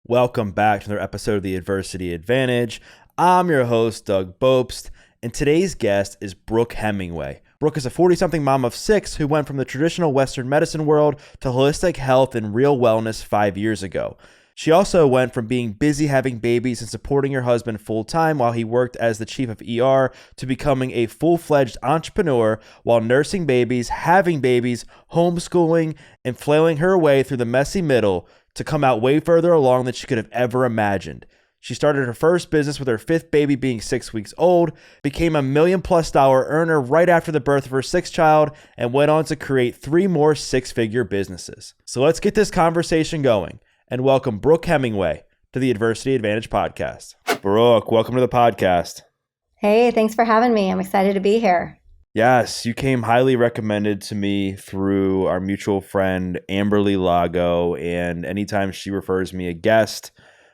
Welcome back to another episode of The Adversity Advantage. I'm your host, Doug Bopst, and today's guest is Brooke Hemingway. Brooke is a 40-something mom of 6 who went from the traditional Western medicine world to holistic health and real wellness 5 years ago. She also went from being busy having babies and supporting her husband full-time while he worked as the chief of ER to becoming a full-fledged entrepreneur while nursing babies, having babies, homeschooling, and flailing her way through the messy middle to come out way further along than she could have ever imagined. She started her first business with her 5th baby being 6 weeks old, became a $1 million+ earner right after the birth of her 6th child, and went on to create 3 more 6-figure businesses. So let's get this conversation going and welcome Brooke Hemingway to the Adversity Advantage podcast. Brooke, welcome to the podcast. Hey, thanks for having me. I'm excited to be here. Yes, you came highly recommended to me through our mutual friend, Amberly Lago, and anytime she refers me a guest,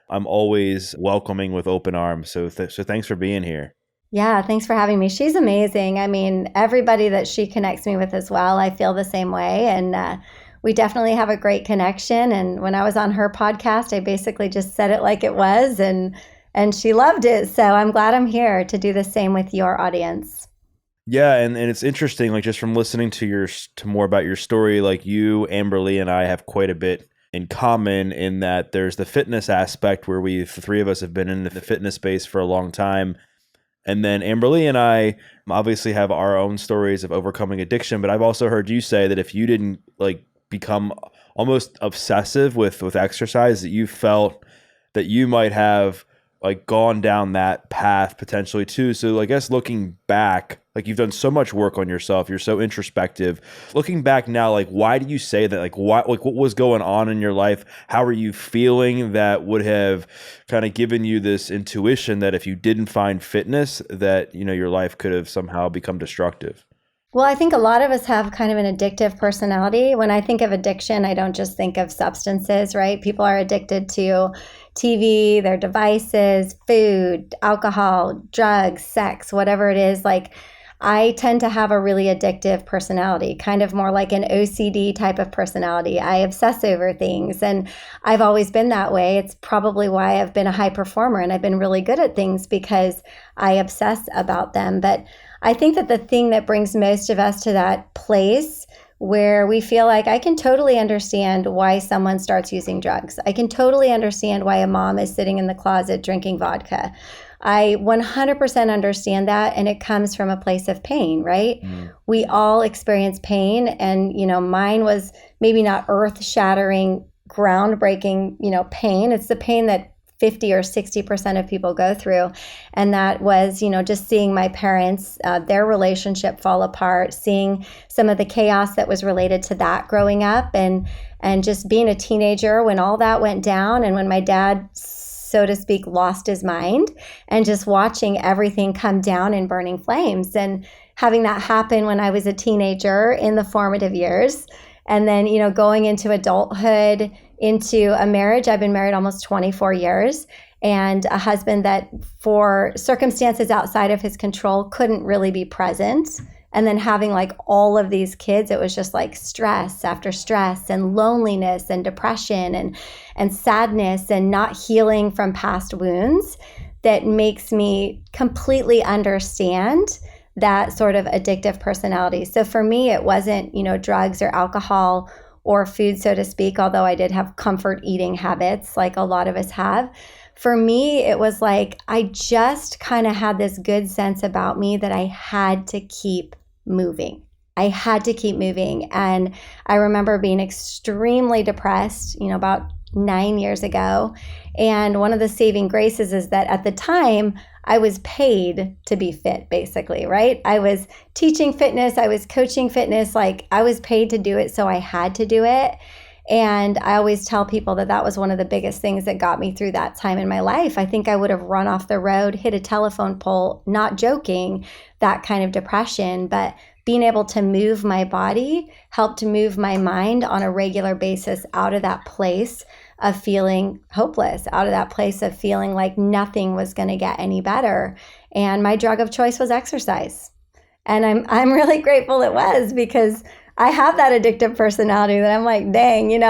I'm always welcoming with open arms. So thanks for being here. Yeah, thanks for having me. She's amazing. I mean, everybody that she connects me with as well, I feel the same way. And we definitely have a great connection. And when I was on her podcast, I basically just said it like it was, and she loved it. So I'm glad I'm here to do the same with your audience. Yeah, and it's interesting, like just from listening to more about your story, like you, Amberly, and I have quite a bit in common in that there's the fitness aspect where the 3 of us have been in the fitness space for a long time. And then Amberly and I obviously have our own stories of overcoming addiction, but I've also heard you say that if you didn't become almost obsessive with exercise, that you felt that you might have gone down that path potentially too. So I guess looking back, you've done so much work on yourself, you're so introspective. Looking back now, why do you say that? What was going on in your life? How are you feeling that would have kind of given you this intuition that if you didn't find fitness, that your life could have somehow become destructive? Well, I think a lot of us have kind of an addictive personality. When I think of addiction, I don't just think of substances, right? People are addicted to TV, their devices, food, alcohol, drugs, sex, whatever it is. I tend to have a really addictive personality, kind of more like an OCD type of personality. I obsess over things, and I've always been that way. It's probably why I've been a high performer and I've been really good at things, because I obsess about them. But I think that the thing that brings most of us to that place where we feel like I can totally understand why someone starts using drugs. I can totally understand why a mom is sitting in the closet drinking vodka. I 100% understand that, and it comes from a place of pain, right? We all experience pain, and mine was maybe not earth-shattering, groundbreaking, pain. It's the pain that 50 or 60% of people go through. And that was, just seeing my parents, their relationship fall apart, seeing some of the chaos that was related to that growing up, and just being a teenager when all that went down, and when my dad, so to speak, lost his mind, and just watching everything come down in burning flames, and having that happen when I was a teenager in the formative years. And then, going into adulthood, into a marriage. I've been married almost 24 years, and a husband that, for circumstances outside of his control, couldn't really be present. And then having all of these kids, it was just stress after stress, and loneliness and depression and sadness, and not healing from past wounds, that makes me completely understand that sort of addictive personality. So for me, it wasn't, drugs or alcohol or food, so to speak, although I did have comfort eating habits like a lot of us have. For me, it was I just kind of had this good sense about me that I had to keep moving. I had to keep moving. And I remember being extremely depressed, about 9 years ago. And one of the saving graces is that at the time, I was paid to be fit, basically, right? I was teaching fitness, I was coaching fitness, I was paid to do it, so I had to do it. And I always tell people that that was one of the biggest things that got me through that time in my life. I think I would have run off the road, hit a telephone pole, not joking, that kind of depression. But being able to move my body helped to move my mind on a regular basis out of that place of feeling hopeless, out of that place of feeling like nothing was going to get any better. And my drug of choice was exercise. And I'm really grateful it was, because I have that addictive personality that I'm like, dang,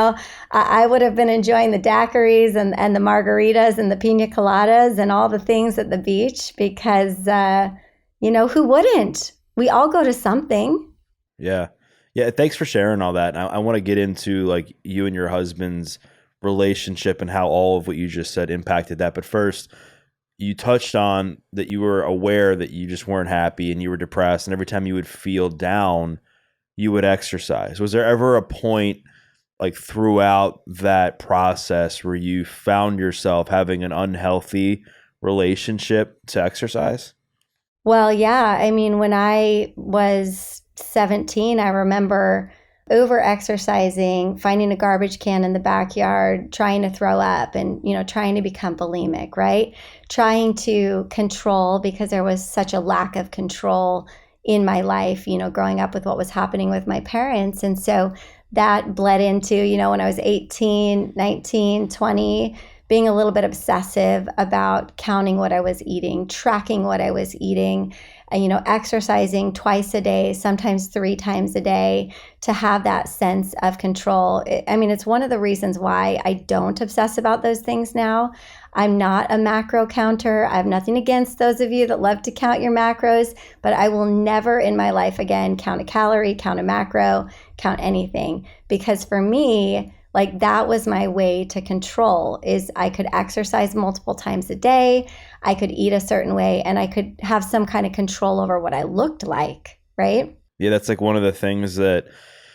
I would have been enjoying the daiquiris and the margaritas and the pina coladas and all the things at the beach because, who wouldn't? We all go to something. Yeah. Yeah. Thanks for sharing all that. I want to get into like you and your husband's relationship and how all of what you just said impacted that. But first, you touched on that you were aware that you just weren't happy and you were depressed. And every time you would feel down, you would exercise. Was there ever a point like throughout that process where you found yourself having an unhealthy relationship to exercise? Well, yeah. I mean, when I was 17, I remember over exercising, finding a garbage can in the backyard, trying to throw up and, trying to become bulimic, right? Trying to control because there was such a lack of control in my life, growing up with what was happening with my parents. And so that bled into, when I was 18, 19, 20, being a little bit obsessive about counting what I was eating, tracking what I was eating, and, exercising twice a day, sometimes 3 times a day to have that sense of control. It's one of the reasons why I don't obsess about those things now. I'm not a macro counter. I have nothing against those of you that love to count your macros, but I will never in my life again count a calorie, count a macro, count anything. Because for me, like that was my way to control is I could exercise multiple times a day. I could eat a certain way and I could have some kind of control over what I looked like, right? Yeah, that's like one of the things that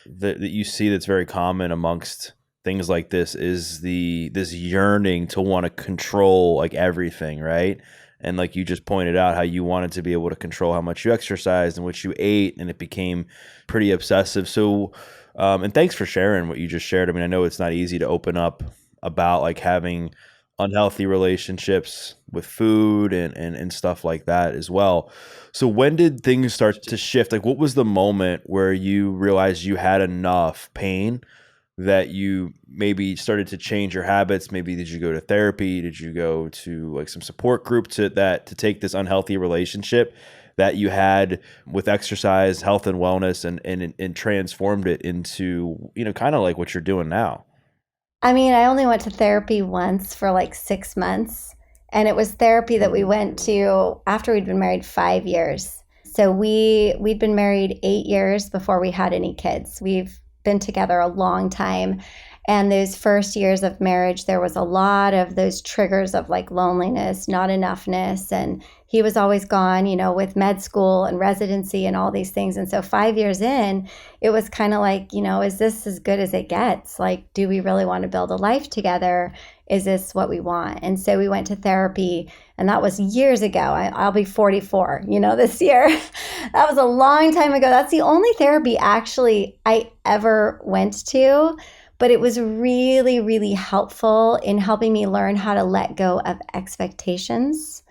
you see that's very common amongst things like this is this yearning to want to control like everything, right? And like you just pointed out how you wanted to be able to control how much you exercised and what you ate, and it became pretty obsessive. So and thanks for sharing what you just shared. I mean, I know it's not easy to open up about like having unhealthy relationships with food and stuff like that as well. So when did things start to shift? Like what was the moment where you realized you had enough pain that you maybe started to change your habits? Maybe did you go to therapy? Did you go to like some support group to take this unhealthy relationship that you had with exercise, health and wellness and transformed it into, kind of like what you're doing now? I only went to therapy once for like 6 months. And it was therapy that we went to after we'd been married 5 years. So we'd been married 8 years before we had any kids. We've been together a long time. And those first years of marriage, there was a lot of those triggers of like loneliness, not enoughness. And he was always gone, with med school and residency and all these things. And so 5 years in, it was kind of like, is this as good as it gets? Like, do we really want to build a life together? Is this what we want? And so we went to therapy, and that was years ago. I'll be 44, this year. That was a long time ago. That's the only therapy actually I ever went to. But it was really, really helpful in helping me learn how to let go of expectations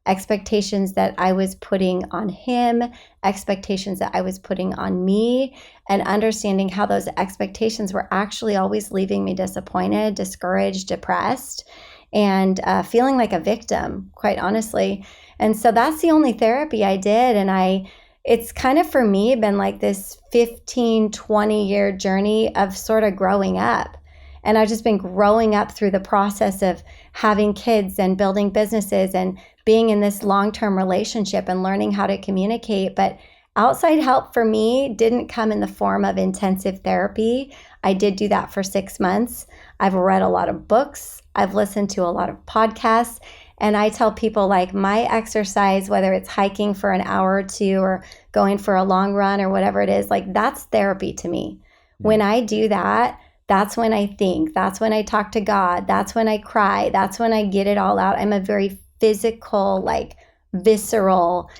that I was putting on him, expectations that I was putting on me, and understanding how those expectations were actually always leaving me disappointed, discouraged, depressed, and feeling like a victim, quite honestly. And so that's the only therapy I did. And it's kind of for me been like this 15, 20-year journey of sort of growing up. And I've just been growing up through the process of having kids and building businesses and being in this long-term relationship and learning how to communicate. But outside help for me didn't come in the form of intensive therapy. I did do that for 6 months. I've read a lot of books. I've listened to a lot of podcasts. And I tell people like my exercise, whether it's hiking for an hour or two or going for a long run or whatever it is, like that's therapy to me. When I do that, that's when I think, that's when I talk to God, that's when I cry, that's when I get it all out. I'm a very physical, like visceral,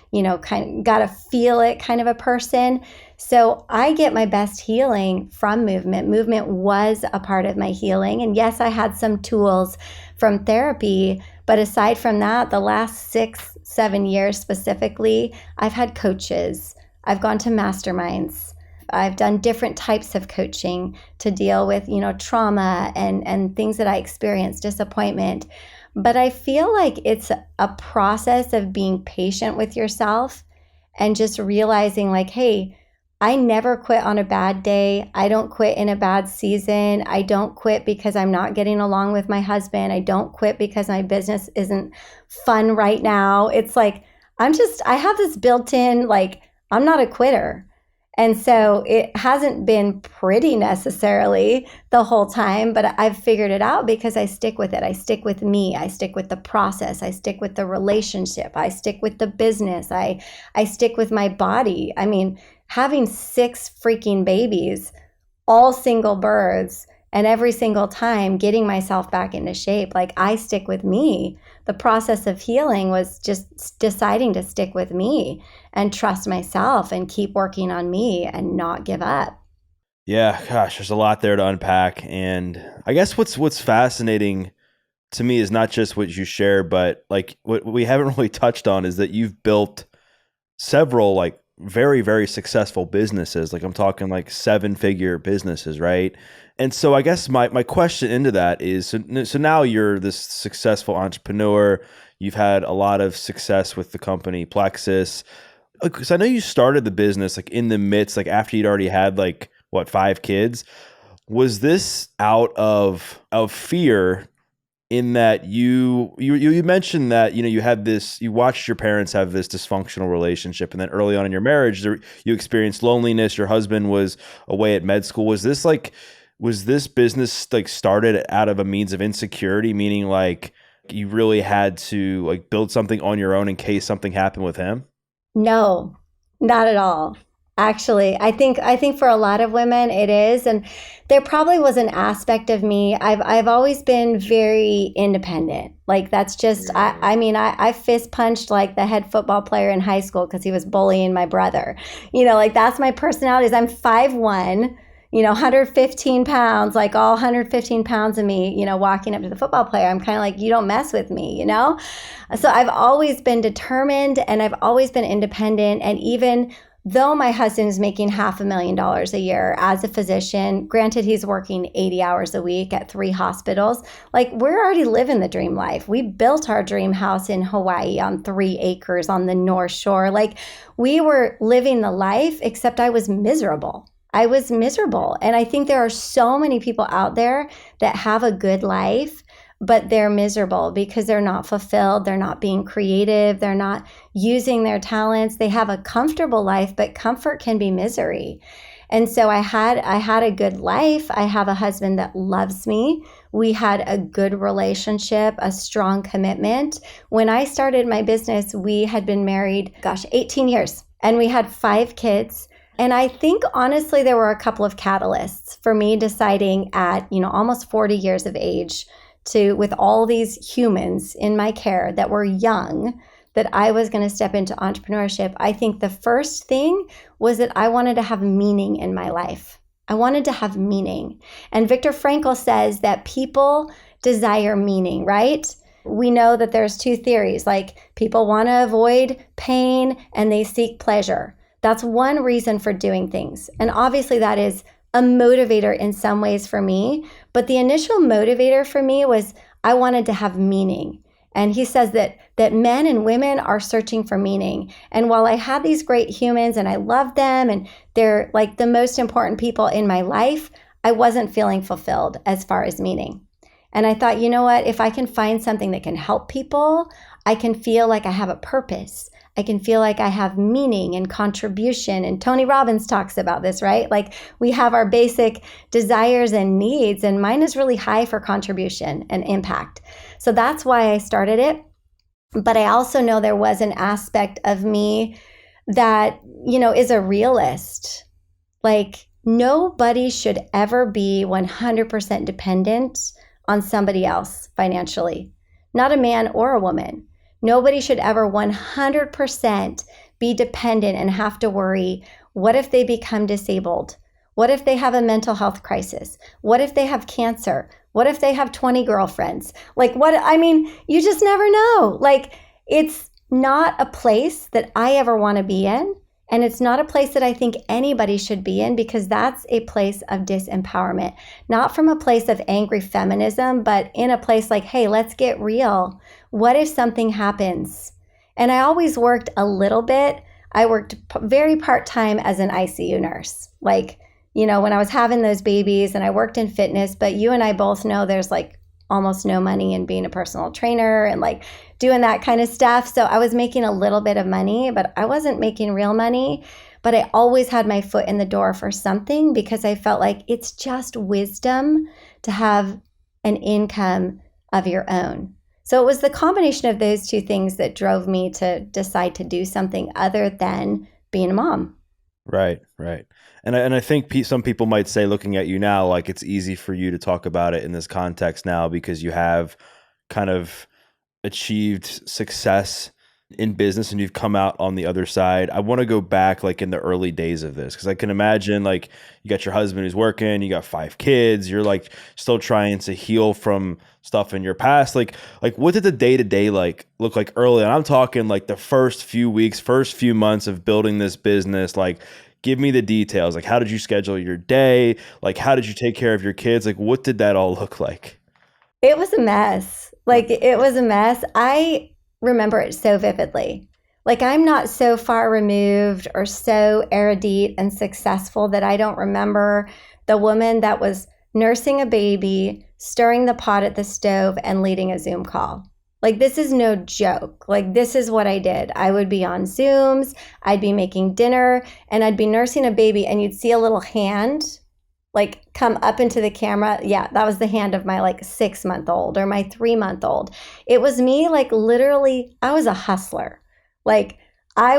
kind of gotta feel it kind of a person. So I get my best healing from movement. Movement was a part of my healing. And yes, I had some tools from therapy, but aside from that, the last 6, 7 years specifically, I've had coaches. I've gone to masterminds. I've done different types of coaching to deal with, trauma and things that I experienced, disappointment. But I feel like it's a process of being patient with yourself and just realizing like, hey, I never quit on a bad day. I don't quit in a bad season. I don't quit because I'm not getting along with my husband. I don't quit because my business isn't fun right now. It's like, I have this built in, like, I'm not a quitter. And so it hasn't been pretty necessarily the whole time, but I've figured it out because I stick with it. I stick with me. I stick with the process. I stick with the relationship. I stick with the business. I stick with my body. I mean, having 6 freaking babies, all single births, and every single time getting myself back into shape, like, I stick with me. The process of healing was just deciding to stick with me and trust myself and keep working on me and not give up. Yeah, gosh, there's a lot there to unpack. And I guess what's fascinating to me is not just what you share, but like what we haven't really touched on is that you've built several like very, very successful businesses. Like I'm talking like 7-figure businesses, right? And so I guess my question into that is, so now you're this successful entrepreneur. You've had a lot of success with the company Plexus. Because I know you started the business like in the midst, like after you'd already had like what, 5 kids. Was this out of fear in that you mentioned that, you know, you watched your parents have this dysfunctional relationship, and then early on in your marriage, you experienced loneliness. Your husband was away at med school. Was this business like started out of a means of insecurity, meaning like you really had to like build something on your own in case something happened with him? No, not at all. Actually, I think for a lot of women it is, and there probably was an aspect of me. I've always been very independent. Like that's just I mean I fist punched like the head football player in high school because he was bullying my brother. You know, like that's my personality. Is I'm 5'1", 115 pounds, like all 115 pounds of me, walking up to the football player. I'm kind of like, you don't mess with me. So I've always been determined and I've always been independent. And even though my husband is making $500,000 a year as a physician, granted he's working 80 hours a week at 3 hospitals, like we're already living the dream life. We built our dream house in Hawaii on 3 acres on the North Shore. Like we were living the life, except I was miserable. And I think there are so many people out there that have a good life, but they're miserable because they're not fulfilled. They're not being creative. They're not using their talents. They have a comfortable life, but comfort can be misery. And so I had a good life. I have a husband that loves me. We had a good relationship, a strong commitment. When I started my business, we had been married, 18 years, and we had 5 kids. And I think, honestly, there were a couple of catalysts for me deciding at, almost 40 years of age with all these humans in my care that were young, that I was going to step into entrepreneurship. I think the first thing was that I wanted to have meaning in my life. I wanted to have meaning. And Viktor Frankl says that people desire meaning, right? We know that there's 2 theories, like people want to avoid pain and they seek pleasure. That's one reason for doing things. And obviously that is a motivator in some ways for me. But the initial motivator for me was I wanted to have meaning. And he says that men and women are searching for meaning. And while I had these great humans and I love them and they're like the most important people in my life, I wasn't feeling fulfilled as far as meaning. And I thought, you know what, if I can find something that can help people, I can feel like I have a purpose. I can feel like I have meaning and contribution. And Tony Robbins talks about this, right? Like we have our basic desires and needs, and mine is really high for contribution and impact. So that's why I started it. But I also know there was an aspect of me that, is a realist. Like nobody should ever be 100% dependent on somebody else financially, not a man or a woman. Nobody should ever 100% be dependent and have to worry, what if they become disabled? What if they have a mental health crisis? What if they have cancer? What if they have 20 girlfriends? You just never know. Like, it's not a place that I ever want to be in. And it's not a place that I think anybody should be in, because that's a place of disempowerment, not from a place of angry feminism, but in a place like, hey, let's get real. What if something happens? And I always worked a little bit I worked very part-time as an ICU nurse. Like, when I was having those babies, and I worked in fitness, but you and I both know there's like almost no money in being a personal trainer and like doing that kind of stuff. So I was making a little bit of money, but I wasn't making real money. But I always had my foot in the door for something because I felt like it's just wisdom to have an income of your own. So it was the combination of those two things that drove me to decide to do something other than being a mom. Right, right. And I think some people might say, looking at you now, like it's easy for you to talk about it in this context now because you have kind of achieved success in business and you've come out on the other side. I want to go back like in the early days of this because I can imagine like you got your husband who's working, you got 5 kids, you're like still trying to heal from stuff in your past. Like what did the day-to-day like look like early? And I'm talking like the first few weeks, first few months of building this business. Like give me the details. Like how did you schedule your day? Like how did you take care of your kids? Like what did that all look like? It was a mess. Like it was a mess. I remember it so vividly. Like I'm not so far removed or so erudite and successful that I don't remember the woman that was nursing a baby, stirring the pot at the stove, and leading a Zoom call. Like this is no joke. Like this is what I did. I would be on Zooms, I'd be making dinner, and I'd be nursing a baby, and you'd see a little hand like come up into the camera. Yeah, that was the hand of my like 6-month-old or my 3-month-old. It was me, like literally, I was a hustler. Like I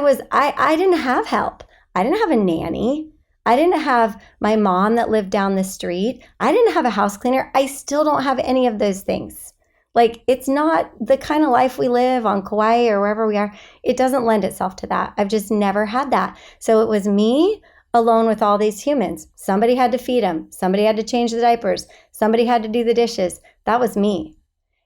didn't have help. I didn't have a nanny. I didn't have my mom that lived down the street. I didn't have a house cleaner. I still don't have any of those things. Like it's not the kind of life we live on Kauai or wherever we are. It doesn't lend itself to that. I've just never had that. So it was me alone with all these humans. Somebody had to feed them. Somebody had to change the diapers. Somebody had to do the dishes. That was me.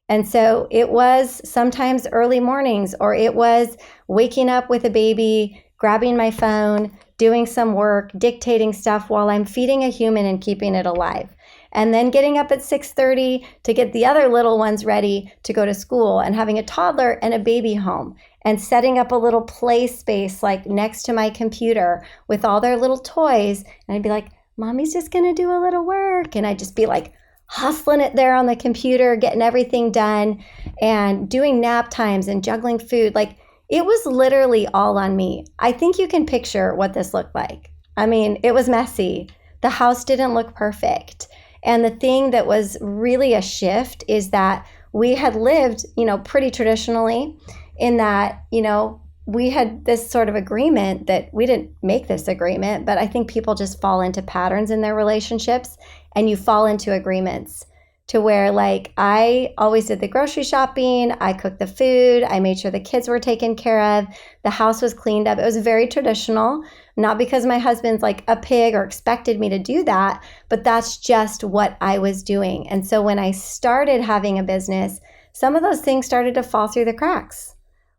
And so it was sometimes early mornings, or it was waking up with a baby, grabbing my phone, doing some work, dictating stuff while I'm feeding a human and keeping it alive. And then getting up at 6:30 to get the other little ones ready to go to school, and having a toddler and a baby home, and setting up a little play space like next to my computer with all their little toys. And I'd be like, Mommy's just gonna do a little work. And I'd just be like hustling it there on the computer, getting everything done and doing nap times and juggling food. Like it was literally all on me. I think you can picture what this looked like. I mean, it was messy. The house didn't look perfect. And the thing that was really a shift is that we had lived, pretty traditionally, in that, we had this sort of agreement that we didn't make this agreement, but I think people just fall into patterns in their relationships, and you fall into agreements to where like I always did the grocery shopping, I cooked the food, I made sure the kids were taken care of, the house was cleaned up. It was very traditional, not because my husband's like a pig or expected me to do that, but that's just what I was doing. And so when I started having a business, some of those things started to fall through the cracks.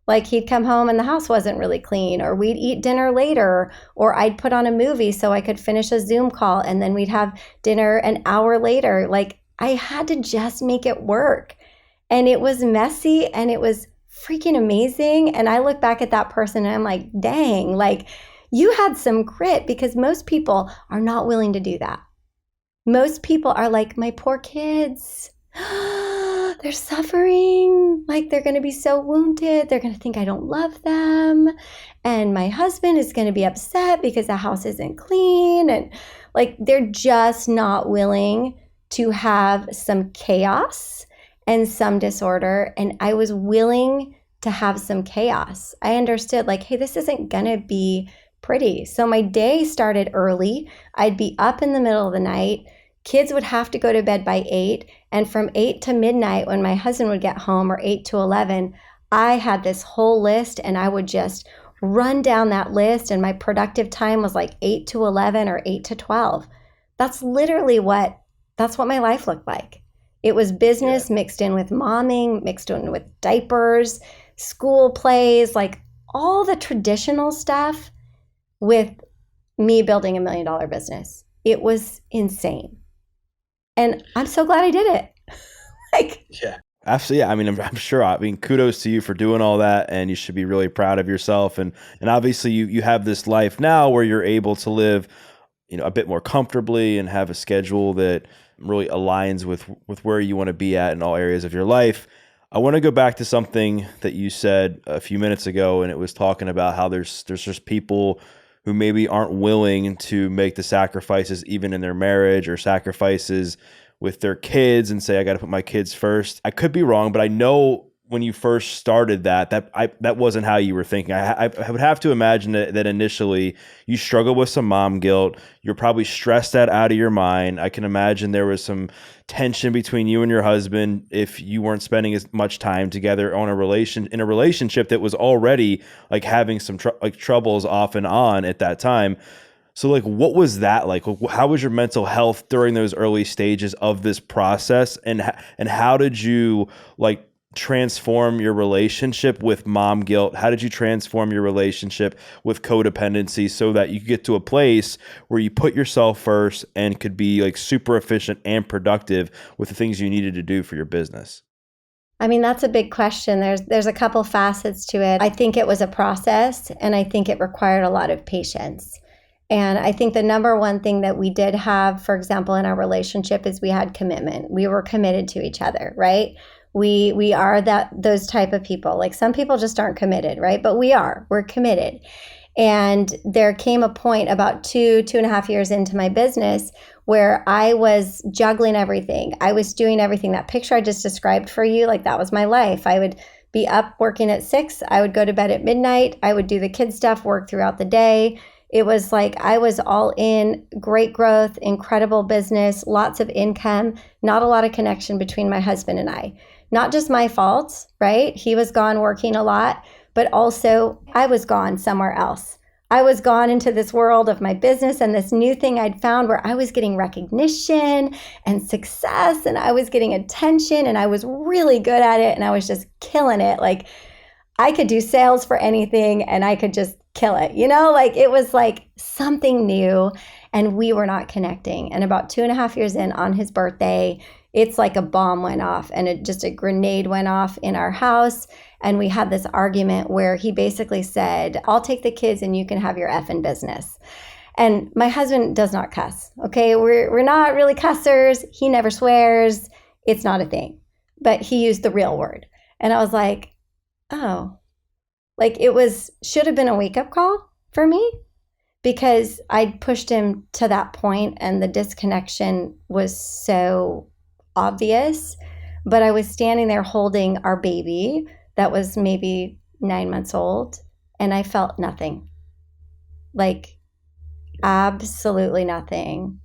Like he'd come home and the house wasn't really clean, or we'd eat dinner later, or I'd put on a movie so I could finish a Zoom call and then we'd have dinner an hour later. Like I had to just make it work. And it was messy and it was freaking amazing. And I look back at that person and I'm like, dang, like you had some grit, because most people are not willing to do that. Most people are like, my poor kids. They're suffering, like they're going to be so wounded. They're going to think I don't love them. And my husband is going to be upset because the house isn't clean. And like, they're just not willing to have some chaos and some disorder. And I was willing to have some chaos. I understood like, hey, this isn't going to be pretty. So my day started early. I'd be up in the middle of the night. Kids would have to go to bed by 8. And from 8 to midnight, when my husband would get home, or 8 to 11, I had this whole list and I would just run down that list. And my productive time was like 8 to 11 or 8 to 12. That's literally that's what my life looked like. It was business mixed in with momming, mixed in with diapers, school plays, like all the traditional stuff with me building $1 million business. It was insane. And I'm so glad I did it. Like, yeah. Absolutely. Yeah. I mean, I'm sure. I mean, kudos to you for doing all that, and you should be really proud of yourself. And obviously, you have this life now where you're able to live, a bit more comfortably and have a schedule that really aligns with where you want to be at in all areas of your life. I want to go back to something that you said a few minutes ago, and it was talking about how there's just people who maybe aren't willing to make the sacrifices even in their marriage, or sacrifices with their kids, and say, I got to put my kids first. I could be wrong, but I know when you first started that wasn't how you were thinking. I would have to imagine that initially you struggled with some mom guilt. You're probably stressed out of your mind. I can imagine there was some tension between you and your husband if you weren't spending as much time together in a relationship that was already like having some troubles off and on at that time. So like, what was that like? How was your mental health during those early stages of this process? And how did you like transform your relationship with mom guilt? How did you transform your relationship with codependency so that you could get to a place where you put yourself first and could be like super efficient and productive with the things you needed to do for your business? I mean, that's a big question. There's a couple facets to it. I think it was a process, and I think it required a lot of patience. And I think the number one thing that we did have, for example, in our relationship is we had commitment. We were committed to each other, right? We are those type of people. Like some people just aren't committed, right? But we're committed. And there came a point about 2.5 years into my business where I was juggling everything. I was doing everything. That picture I just described for you, like that was my life. I would be up working at 6. I would go to bed at midnight. I would do the kid stuff, work throughout the day. It was like I was all in, great growth, incredible business, lots of income, not a lot of connection between my husband and I. Not just my fault, right? He was gone working a lot, but also I was gone somewhere else. I was gone into this world of my business and this new thing I'd found where I was getting recognition and success, and I was getting attention, and I was really good at it, and I was just killing it. Like I could do sales for anything and I could just kill it. Like it was like something new, and we were not connecting. And about 2.5 years in, on his birthday, it's like a bomb went off, and a grenade went off in our house. And we had this argument where he basically said, I'll take the kids and you can have your effing business. And my husband does not cuss. Okay. We're not really cussers. He never swears. It's not a thing, but he used the real word. And I was like, oh, like should have been a wake up call for me, because I'd pushed him to that point and the disconnection was so obvious. But I was standing there holding our baby that was maybe 9 months old, and I felt nothing. Like absolutely nothing.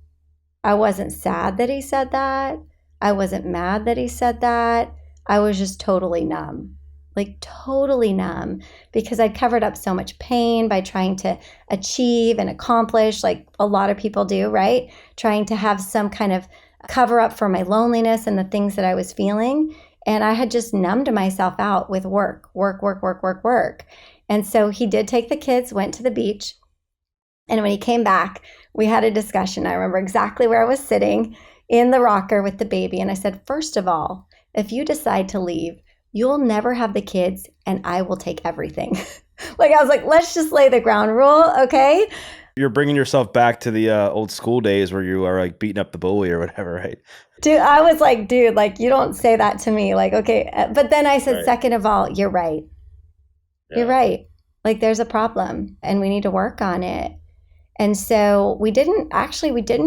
I wasn't sad that he said that. I wasn't mad that he said that. I was just totally numb. Like totally numb, because I'd covered up so much pain by trying to achieve and accomplish, like a lot of people do, right? Trying to have some kind of cover up for my loneliness and the things that I was feeling. And I had just numbed myself out with work. And so he did take the kids, went to the beach. And when he came back, we had a discussion. I remember exactly where I was sitting in the rocker with the baby. And I said, first of all, if you decide to leave, you'll never have the kids and I will take everything. Like I was like, let's just lay the ground rule, okay? You're bringing yourself back to the old school days where you are like beating up the bully or whatever, right? Dude, I was like, like you don't say that to me. Like, okay. But then I said, Right. Second of all, you're right. Yeah. You're right. Like there's a problem and we need to work on it. And so we didn't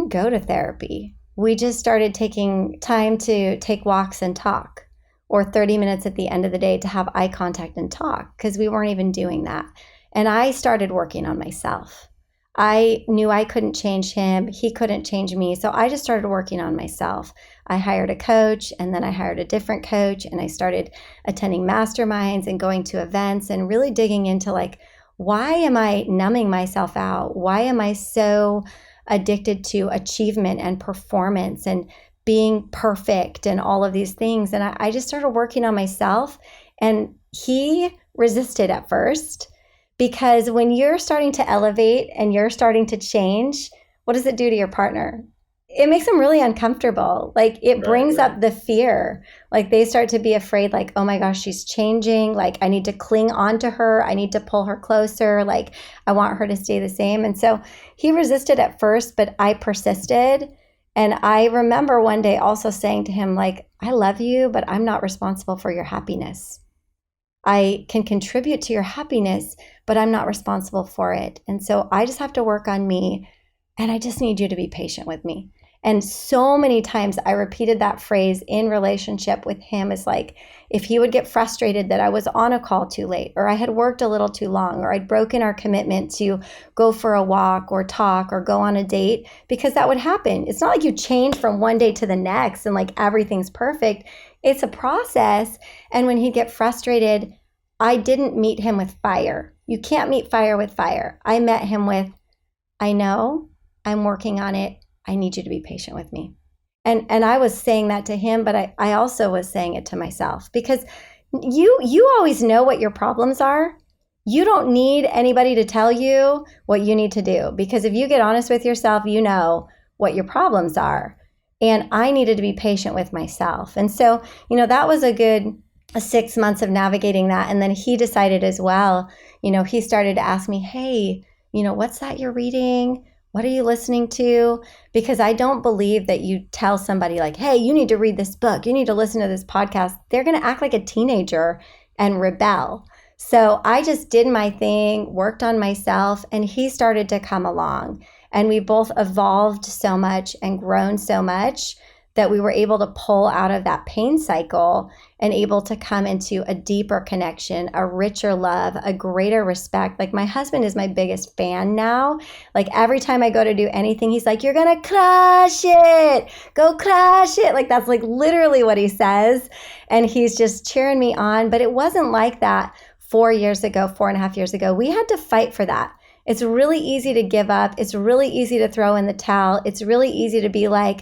go to therapy. We just started taking time to take walks and talk, or 30 minutes at the end of the day to have eye contact and talk, because we weren't even doing that. And I started working on myself. I knew I couldn't change him. He couldn't change me. So I just started working on myself. I hired a coach, and then I hired a different coach, and I started attending masterminds and going to events and really digging into like, why am I numbing myself out? Why am I so addicted to achievement and performance and being perfect and all of these things? And I just started working on myself, and he resisted at first, because when you're starting to elevate and you're starting to change, what does it do to your partner? it makes them really uncomfortable. Like it brings right. up the fear. Like they start to be afraid, like, oh my gosh, she's changing. Like I need to cling on to her. I need to pull her closer. Like I want her to stay the same. And so he resisted at first, but I persisted. And I remember one day also saying to him, like, I love you, but I'm not responsible for your happiness. I can contribute to your happiness, but I'm not responsible for it. And so I just have to work on me. And I just need you to be patient with me. And so many times I repeated that phrase in relationship with him. Is like, if he would get frustrated that I was on a call too late, or I had worked a little too long, or I'd broken our commitment to go for a walk or talk or go on a date, because that would happen. It's not like you change from one day to the next and like everything's perfect. It's a process. And when he'd get frustrated, I didn't meet him with fire. You can't meet fire with fire. I met him with, I know, I'm working on it. I need you to be patient with me. And I was saying that to him, but I also was saying it to myself, because you always know what your problems are. You don't need anybody to tell you what you need to do, because if you get honest with yourself, you know what your problems are. And I needed to be patient with myself. And so, that was a good 6 months of navigating that. And then he decided as well, he started to ask me, hey, what's that you're reading? What are you listening to? Because I don't believe that you tell somebody like, hey, you need to read this book, you need to listen to this podcast. They're going to act like a teenager and rebel. So I just did my thing, worked on myself, and he started to come along. And we both evolved so much and grown so much that we were able to pull out of that pain cycle and able to come into a deeper connection, a richer love, a greater respect. Like my husband is my biggest fan now. Like every time I go to do anything, he's like, you're going to crush it. Go crush it. Like that's like literally what he says. And he's just cheering me on. But it wasn't like that 4.5 years ago. We had to fight for that. It's really easy to give up. It's really easy to throw in the towel. It's really easy to be like,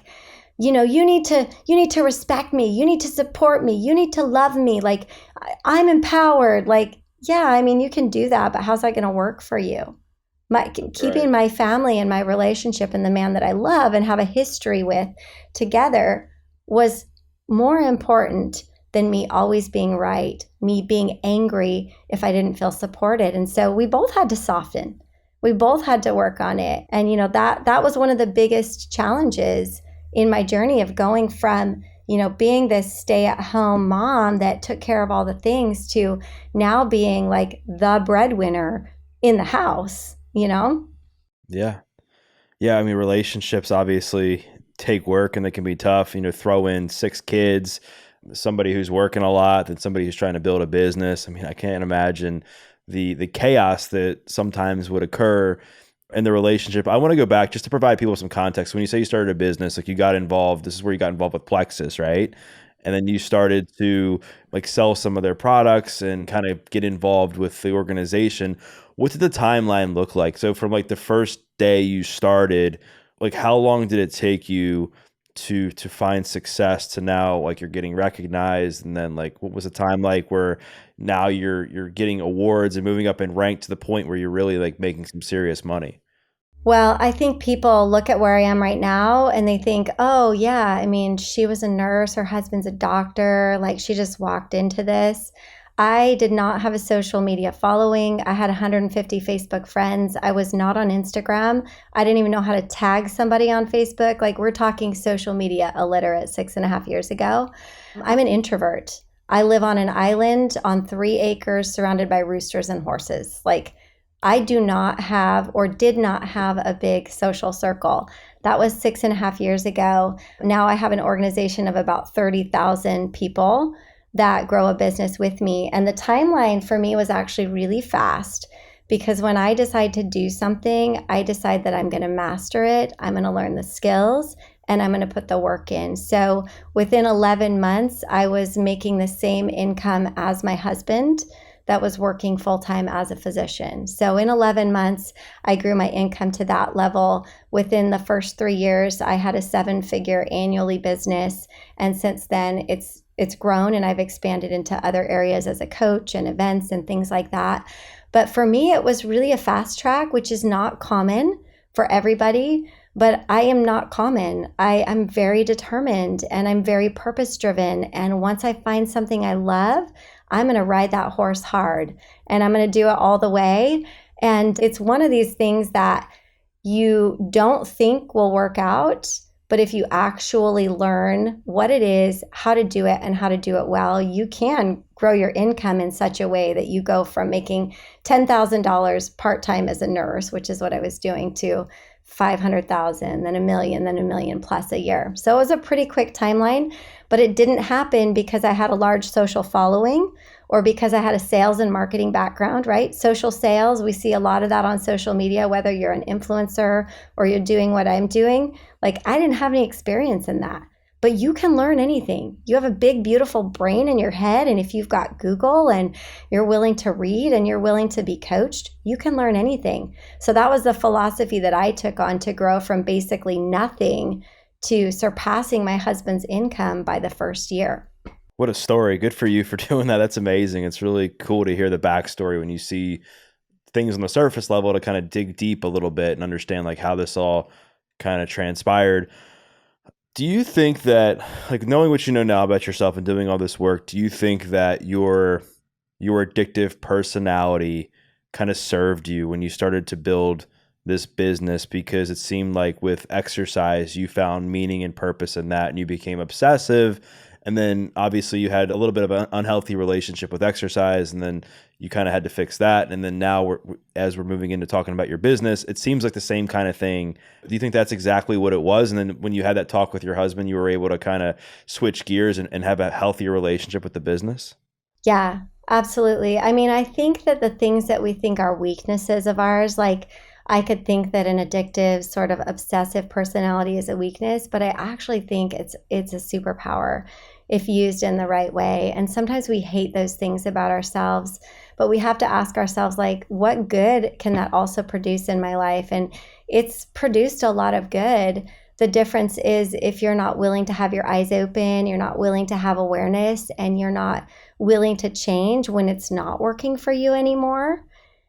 you need to respect me. You need to support me. You need to love me. Like I'm empowered. Like, yeah, I mean, you can do that, but how's that going to work for you? Keeping my family and my relationship and the man that I love and have a history with together was more important than me always being right, me being angry if I didn't feel supported. And so we both had to soften. We both had to work on it. And, that was one of the biggest challenges in my journey of going from, being this stay-at-home mom that took care of all the things to now being like the breadwinner in the house, Yeah. Yeah. I mean, relationships obviously take work and they can be tough. Throw in 6 kids, somebody who's working a lot, then somebody who's trying to build a business. I mean, I can't imagine the chaos that sometimes would occur in the relationship. I want to go back just to provide people some context. When you say you started a business, like you got involved, this is where you got involved with Plexus, right? And then you started to like sell some of their products and kind of get involved with the organization. What did the timeline look like? So from like the first day you started, like how long did it take you to find success to now like you're getting recognized? And then like what was the time like where now you're getting awards and moving up in rank to the point where you're really like making some serious money? Well, I think people look at where I am right now and they think, oh, yeah, I mean, she was a nurse, her husband's a doctor, like she just walked into this. I did not have a social media following. I had 150 Facebook friends. I was not on Instagram. I didn't even know how to tag somebody on Facebook. Like we're talking social media illiterate 6.5 years ago. I'm an introvert. I live on an island on 3 acres surrounded by roosters and horses. Like I do not have or did not have a big social circle. That was 6.5 years ago. Now I have an organization of about 30,000 people that grow a business with me. And the timeline for me was actually really fast because when I decide to do something, I decide that I'm going to master it. I'm going to learn the skills and I'm going to put the work in. So within 11 months, I was making the same income as my husband that was working full-time as a physician. So in 11 months, I grew my income to that level. Within the first 3 years, I had a 7-figure annually business. And since then, it's grown and I've expanded into other areas as a coach and events and things like that. But for me, it was really a fast track, which is not common for everybody. But I am not common. I'm very determined and I'm very purpose driven. And once I find something I love, I'm going to ride that horse hard and I'm going to do it all the way. And it's one of these things that you don't think will work out. But if you actually learn what it is, how to do it, and how to do it well, you can grow your income in such a way that you go from making $10,000 part-time as a nurse, which is what I was doing, to 500,000, then a million plus a year. So it was a pretty quick timeline, but it didn't happen because I had a large social following or because I had a sales and marketing background, right? Social sales, we see a lot of that on social media, whether you're an influencer or you're doing what I'm doing. Like, I didn't have any experience in that, but you can learn anything. You have a big, beautiful brain in your head. And if you've got Google and you're willing to read and you're willing to be coached, you can learn anything. So that was the philosophy that I took on to grow from basically nothing to surpassing my husband's income by the first year. What a story. Good for you for doing that. That's amazing. It's really cool to hear the backstory when you see things on the surface level, to kind of dig deep a little bit and understand like how this all kind of transpired. Do you think that, like, knowing what you know now about yourself and doing all this work, do you think that your addictive personality kind of served you when you started to build this business? Because it seemed like with exercise, you found meaning and purpose in that and you became obsessive. And then obviously you had a little bit of an unhealthy relationship with exercise, and then you kind of had to fix that. And then now as we're moving into talking about your business, it seems like the same kind of thing. Do you think that's exactly what it was? And then when you had that talk with your husband, you were able to kind of switch gears and have a healthier relationship with the business? Yeah, absolutely. I mean, I think that the things that we think are weaknesses of ours, like I could think that an addictive sort of obsessive personality is a weakness, but I actually think it's a superpower if used in the right way. And sometimes we hate those things about ourselves, but we have to ask ourselves, like, what good can that also produce in my life? And it's produced a lot of good. The difference is if you're not willing to have your eyes open, you're not willing to have awareness, and you're not willing to change when it's not working for you anymore.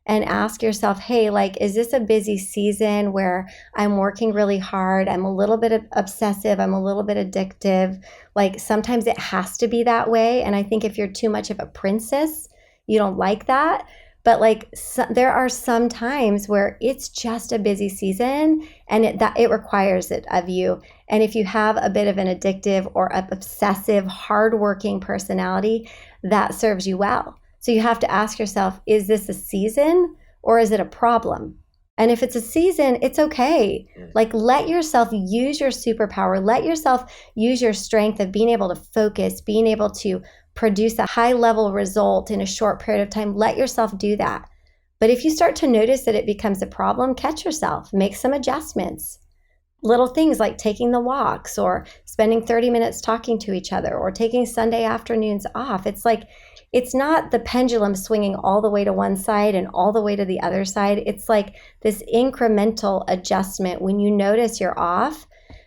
And ask yourself, hey, like, is this a busy season where I'm working really hard? I'm a little bit obsessive. I'm a little bit addictive. Like, sometimes it has to be that way. And I think if you're too much of a princess, you don't like that. But like, there are some times where it's just a busy season and it requires it of you. And if you have a bit of an addictive or obsessive, hardworking personality, that serves you well. So you have to ask yourself, is this a season or is it a problem? And if it's a season, it's okay. Like, let yourself use your superpower. Let yourself use your strength of being able to focus, being able to produce a high level result in a short period of time. Let yourself do that. But if you start to notice that it becomes a problem, catch yourself, make some adjustments. Little things like taking the walks or spending 30 minutes talking to each other or taking Sunday afternoons off. It's like, it's not the pendulum swinging all the way to one side and all the way to the other side. It's like this incremental adjustment when you notice you're off,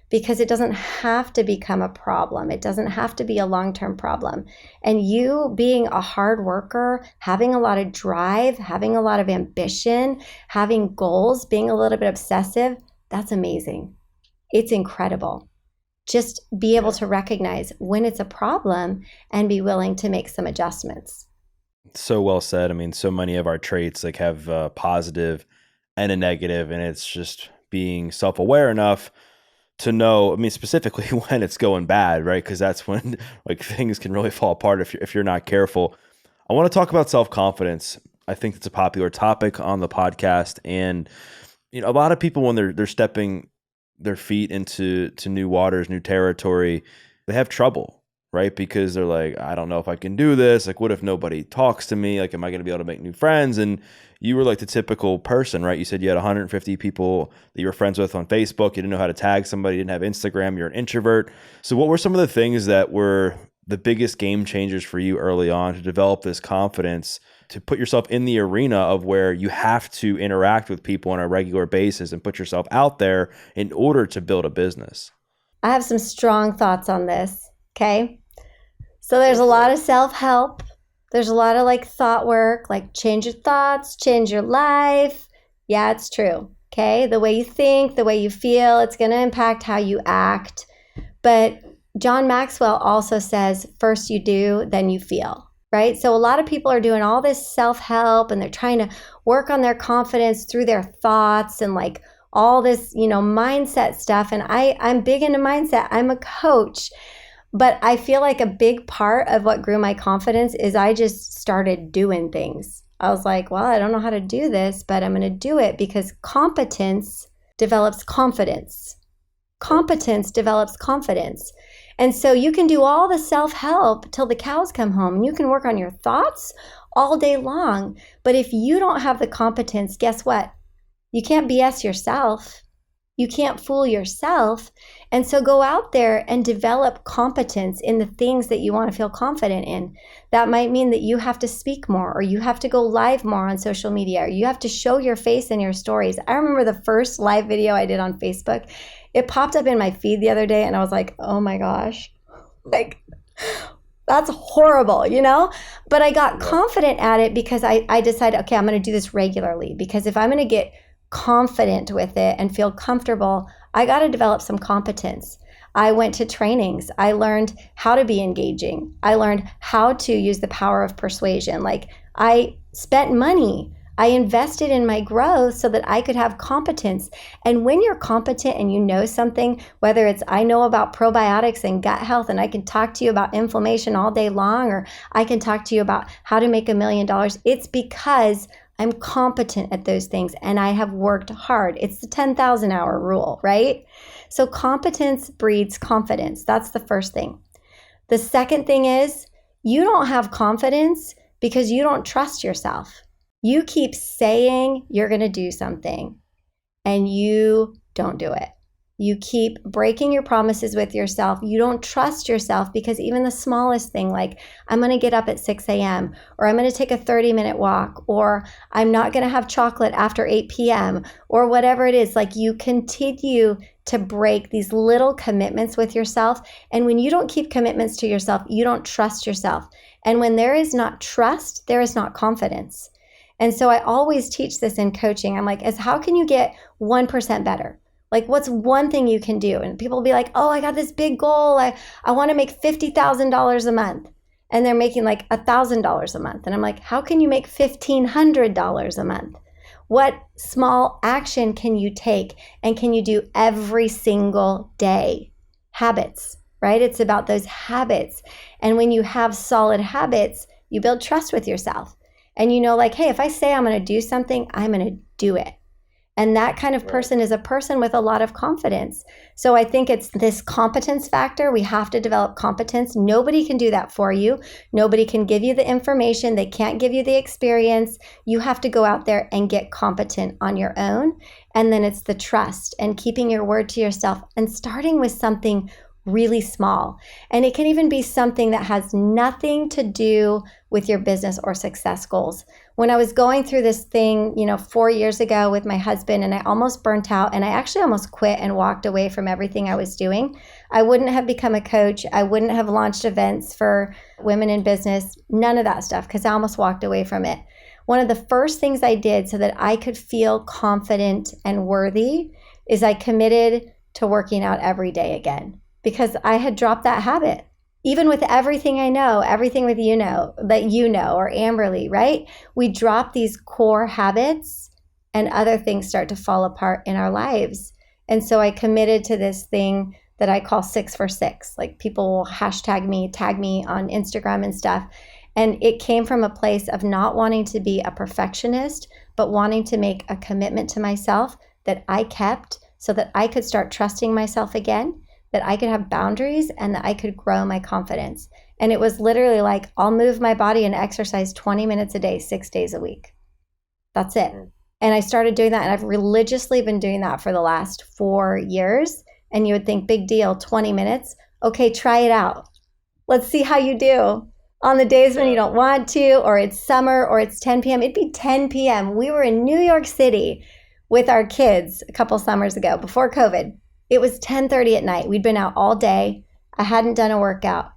because it doesn't have to become a problem. It doesn't have to be a long-term problem. And you being a hard worker, having a lot of drive, having a lot of ambition, having goals, being a little bit obsessive, that's amazing. It's incredible. Just be able to recognize when it's a problem and be willing to make some adjustments. So well said. I mean, so many of our traits like have a positive and a negative, and it's just being self-aware enough to know, I mean, specifically when it's going bad, right? Because that's when like things can really fall apart if you're not careful. I want to talk about self-confidence. I think it's a popular topic on the podcast, and you know, a lot of people when they're stepping their feet into new waters, new territory, they have trouble, right? Because they're like, I don't know if I can do this. Like, what if nobody talks to me? Like, am I going to be able to make new friends? And you were like the typical person, right? You said you had 150 people that you were friends with on Facebook. You didn't know how to tag somebody. You didn't have Instagram. You're an introvert. So what were some of the things that were the biggest game changers for you early on to develop this confidence, to put yourself in the arena of where you have to interact with people on a regular basis and put yourself out there in order to build a business? I have some strong thoughts on this, okay? So there's a lot of self-help. There's a lot of like thought work, like change your thoughts, change your life. Yeah, it's true. Okay, the way you think, the way you feel, it's going to impact how you act. But John Maxwell also says, first you do, then you feel, right? So a lot of people are doing all this self-help and they're trying to work on their confidence through their thoughts and like all this, mindset stuff. And I'm big into mindset. I'm a coach. But I feel like a big part of what grew my confidence is I just started doing things. I was like, well, I don't know how to do this, but I'm going to do it because competence develops confidence. Competence develops confidence. And so you can do all the self-help till the cows come home, and you can work on your thoughts all day long. But if you don't have the competence, guess what? You can't BS yourself. You can't fool yourself. And so go out there and develop competence in the things that you want to feel confident in. That might mean that you have to speak more, or you have to go live more on social media, or you have to show your face in your stories. I remember the first live video I did on Facebook. It popped up in my feed the other day and I was like, oh my gosh, like that's horrible, But I got confident at it because I decided, okay, I'm going to do this regularly, because if I'm going to get confident with it and feel comfortable, I got to develop some competence. I went to trainings. I learned how to be engaging. I learned how to use the power of persuasion. Like I spent money. I invested in my growth so that I could have competence. And when you're competent and you know something, whether it's I know about probiotics and gut health and I can talk to you about inflammation all day long, or I can talk to you about how to make $1 million, it's because I'm competent at those things and I have worked hard. It's the 10,000 hour rule, right? So competence breeds confidence. That's the first thing. The second thing is you don't have confidence because you don't trust yourself. You keep saying you're going to do something and you don't do it. You keep breaking your promises with yourself. You don't trust yourself because even the smallest thing, like I'm going to get up at 6 a.m. or I'm going to take a 30-minute walk, or I'm not going to have chocolate after 8 p.m. or whatever it is, like you continue to break these little commitments with yourself. And when you don't keep commitments to yourself, you don't trust yourself. And when there is not trust, there is not confidence. And so I always teach this in coaching. I'm like, how can you get 1% better? Like, what's one thing you can do? And people will be like, oh, I got this big goal. I want to make $50,000 a month. And they're making like $1,000 a month. And I'm like, how can you make $1,500 a month? What small action can you take? And can you do every single day? Habits, right? It's about those habits. And when you have solid habits, you build trust with yourself. And like, hey, if I say I'm going to do something, I'm going to do it. And that kind of person is a person with a lot of confidence. So I think it's this competence factor. We have to develop competence. Nobody can do that for you. Nobody can give you the information. They can't give you the experience. You have to go out there and get competent on your own. And then it's the trust and keeping your word to yourself and starting with something really small. And it can even be something that has nothing to do with your business or success goals. When I was going through this thing, 4 years ago with my husband, and I almost burnt out, and I actually almost quit and walked away from everything I was doing, I wouldn't have become a coach. I wouldn't have launched events for women in business, none of that stuff, because I almost walked away from it. One of the first things I did so that I could feel confident and worthy is I committed to working out every day again, because I had dropped that habit. Even with everything I know, everything with or Amberly, right? We drop these core habits and other things start to fall apart in our lives. And so I committed to this thing that I call 6 for 6. Like people will hashtag me, tag me on Instagram and stuff. And it came from a place of not wanting to be a perfectionist, but wanting to make a commitment to myself that I kept so that I could start trusting myself again, that I could have boundaries, and that I could grow my confidence. And it was literally like, I'll move my body and exercise 20 minutes a day, 6 days a week. That's it. And I started doing that, and I've religiously been doing that for the last 4 years. And you would think, big deal, 20 minutes. Okay, try it out. Let's see how you do. On the days when you don't want to, or it's summer, or it's 10 p.m., it'd be 10 p.m. We were in New York City with our kids a couple summers ago, before COVID. It was 10:30 at night. We'd been out all day. I hadn't done a workout.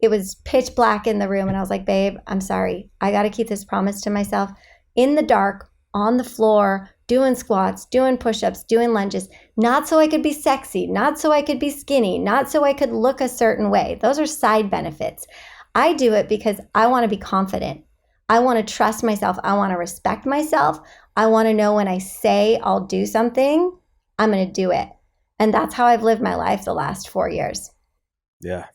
It was pitch black in the room. And I was like, babe, I'm sorry. I got to keep this promise to myself. In the dark, on the floor, doing squats, doing push-ups, doing lunges, not so I could be sexy, not so I could be skinny, not so I could look a certain way. Those are side benefits. I do it because I want to be confident. I want to trust myself. I want to respect myself. I want to know when I say I'll do something, I'm going to do it. And that's how I've lived my life the last 4 years. Yeah.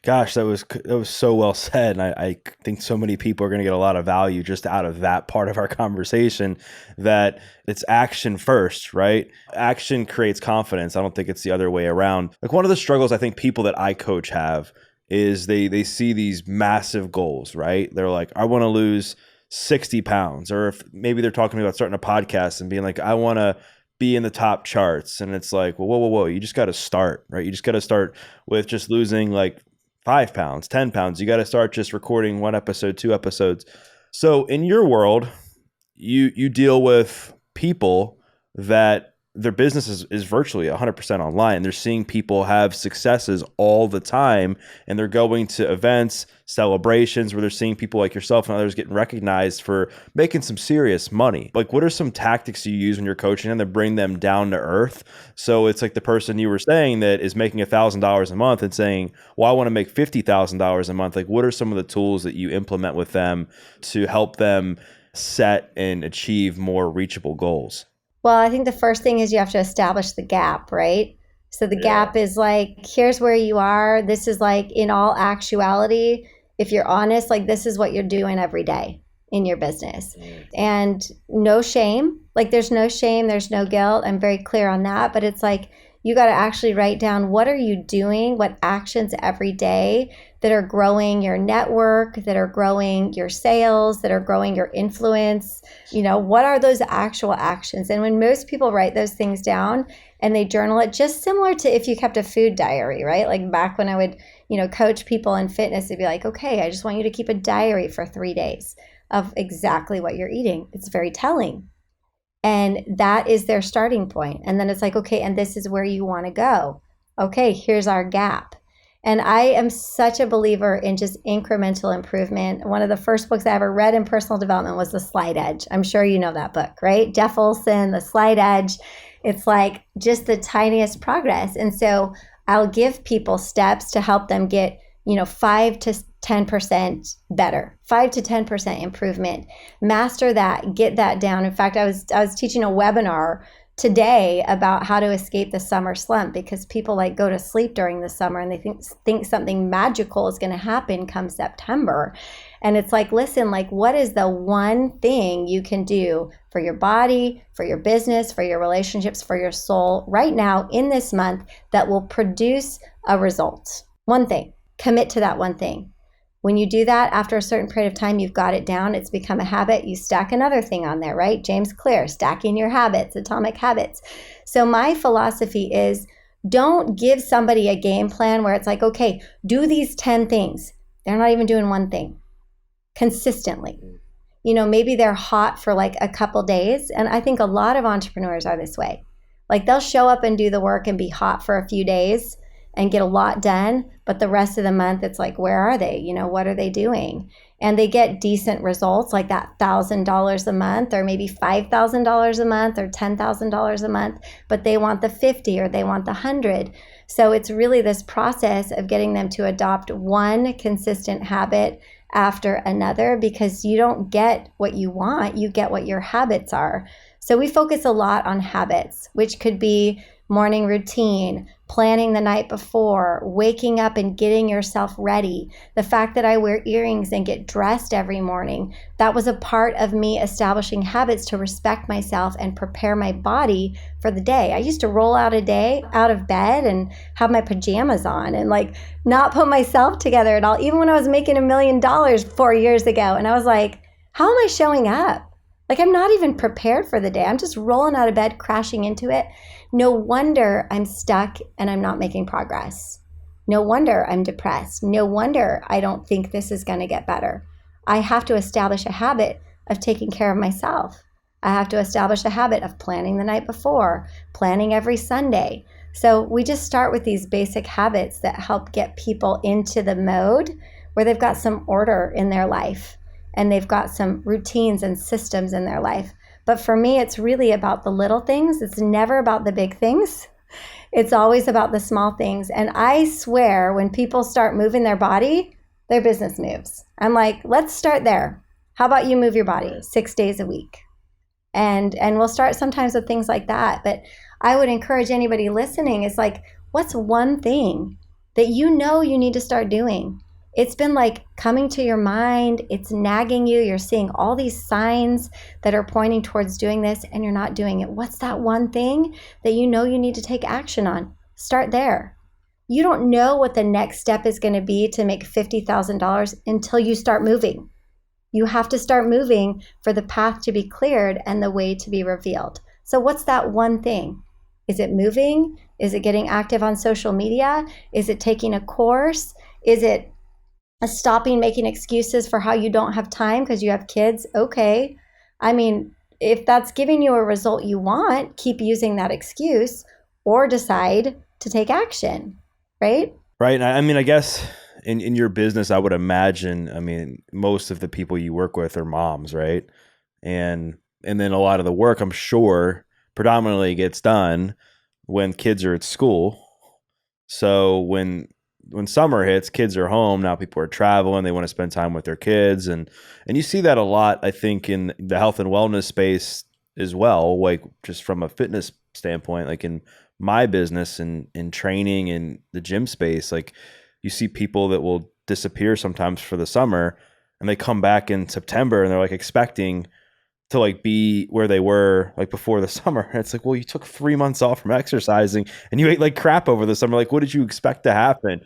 Gosh, that was so well said. And I think so many people are going to get a lot of value just out of that part of our conversation, that it's action first, right? Action creates confidence. I don't think it's the other way around. Like, one of the struggles I think people that I coach have is they see these massive goals, right? They're like, I want to lose 60 pounds. Or if maybe they're talking about starting a podcast and being like, I want to be in the top charts. And it's like, well, whoa. You just got to start, right? You just got to start with just losing like 5 pounds, 10 pounds. You got to start just recording 1 episode, 2 episodes. So in your world, you deal with people that their business is virtually 100% online. They're seeing people have successes all the time, and they're going to events, celebrations where they're seeing people like yourself and others getting recognized for making some serious money. Like, what are some tactics you use when you're coaching them to bring them down to earth? So it's like the person you were saying that is making $1,000 a month and saying, well, I want to make $50,000 a month. Like, what are some of the tools that you implement with them to help them set and achieve more reachable goals? Well, I think the first thing is you have to establish the gap, right? So the gap is like, here's where you are. This is like, in all actuality, if you're honest, like, this is what you're doing every day in your business. And no shame. Like, there's no shame. There's no guilt. I'm very clear on that. But it's like, you got to actually write down, what are you doing? What actions every day that are growing your network, that are growing your sales, that are growing your influence? You know, what are those actual actions? And when most people write those things down and they journal it, just similar to if you kept a food diary, right? Like back when I would, coach people in fitness, it'd be like, okay, I just want you to keep a diary for 3 days of exactly what you're eating. It's very telling. And that is their starting point. And then it's like, okay, and this is where you want to go. Okay, here's our gap. And I am such a believer in just incremental improvement. One of the first books I ever read in personal development was The Slight Edge. I'm sure you know that book, right? Jeff Olson, The Slight Edge. It's like just the tiniest progress. And so I'll give people steps to help them get, 5 to 10% better, 5 to 10% improvement. Master that, get that down. In fact, I was teaching a webinar today about how to escape the summer slump, because people like go to sleep during the summer and they think something magical is going to happen come September. And it's like, listen, like, what is the one thing you can do for your body, for your business, for your relationships, for your soul right now in this month that will produce a result? One thing. Commit to that one thing. When you do that, after a certain period of time, you've got it down. It's become a habit. You stack another thing on there, right? James Clear, stacking your habits, atomic habits. So my philosophy is, don't give somebody a game plan where it's like, okay, do these 10 things. They're not even doing one thing consistently. Maybe they're hot for like a couple days. And I think a lot of entrepreneurs are this way. Like, they'll show up and do the work and be hot for a few days and get a lot done, but the rest of the month, it's like, where are they? What are they doing? And they get decent results, like that $1,000 a month, or maybe $5,000 a month, or $10,000 a month, but they want the 50 or they want the 100. So it's really this process of getting them to adopt one consistent habit after another, because you don't get what you want, you get what your habits are. So we focus a lot on habits, which could be morning routine, planning the night before, waking up and getting yourself ready. The fact that I wear earrings and get dressed every morning, that was a part of me establishing habits to respect myself and prepare my body for the day. I used to roll out a day out of bed and have my pajamas on and like not put myself together at all, even when I was making $1 million 4 years ago. And I was like, how am I showing up? Like, I'm not even prepared for the day. I'm just rolling out of bed, crashing into it. No wonder I'm stuck and I'm not making progress. No wonder I'm depressed. No wonder I don't think this is going to get better. I have to establish a habit of taking care of myself. I have to establish a habit of planning the night before, planning every Sunday. So we just start with these basic habits that help get people into the mode where they've got some order in their life and they've got some routines and systems in their life. But for me, it's really about the little things. It's never about the big things. It's always about the small things. And I swear, when people start moving their body, their business moves. I'm like, let's start there. How about you move your body 6 days a week? And we'll start sometimes with things like that. But I would encourage anybody listening, is like, what's one thing that you know you need to start doing? It's been like coming to your mind, it's nagging you, you're seeing all these signs that are pointing towards doing this and you're not doing it. What's that one thing that you know you need to take action on? Start there. You don't know what the next step is going to be to make $50,000 until you start moving. You have to start moving for the path to be cleared and the way to be revealed. So what's that one thing? Is it moving? Is it getting active on social media? Is it taking a course? Is it stopping making excuses for how you don't have time because you have kids? Okay. I mean, if that's giving you a result you want, keep using that excuse or decide to take action, right? Right. I mean, I guess in your business, I would imagine, I mean, most of the people you work with are moms, right? And then a lot of the work, I'm sure, predominantly gets done when kids are at school. So when summer hits, kids are home. Now people are traveling. They want to spend time with their kids. And you see that a lot, I think, in the health and wellness space as well, like just from a fitness standpoint, like in my business and in training in the gym space, like you see people that will disappear sometimes for the summer and they come back in September and they're like expecting to like be where they were like before the summer. And it's like, well, you took 3 months off from exercising and you ate like crap over the summer. Like, what did you expect to happen?